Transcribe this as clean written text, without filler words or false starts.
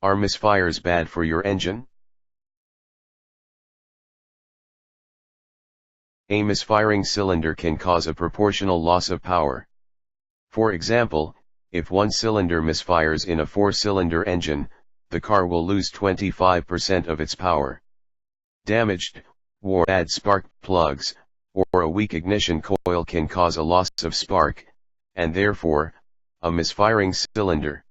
Are misfires bad for your engine? A misfiring cylinder can cause a proportional loss of power. For example, if one cylinder misfires in a 4-cylinder engine, the car will lose 25% of its power. Damaged, or bad spark plugs, or a weak ignition coil can cause a loss of spark, and therefore, a misfiring cylinder.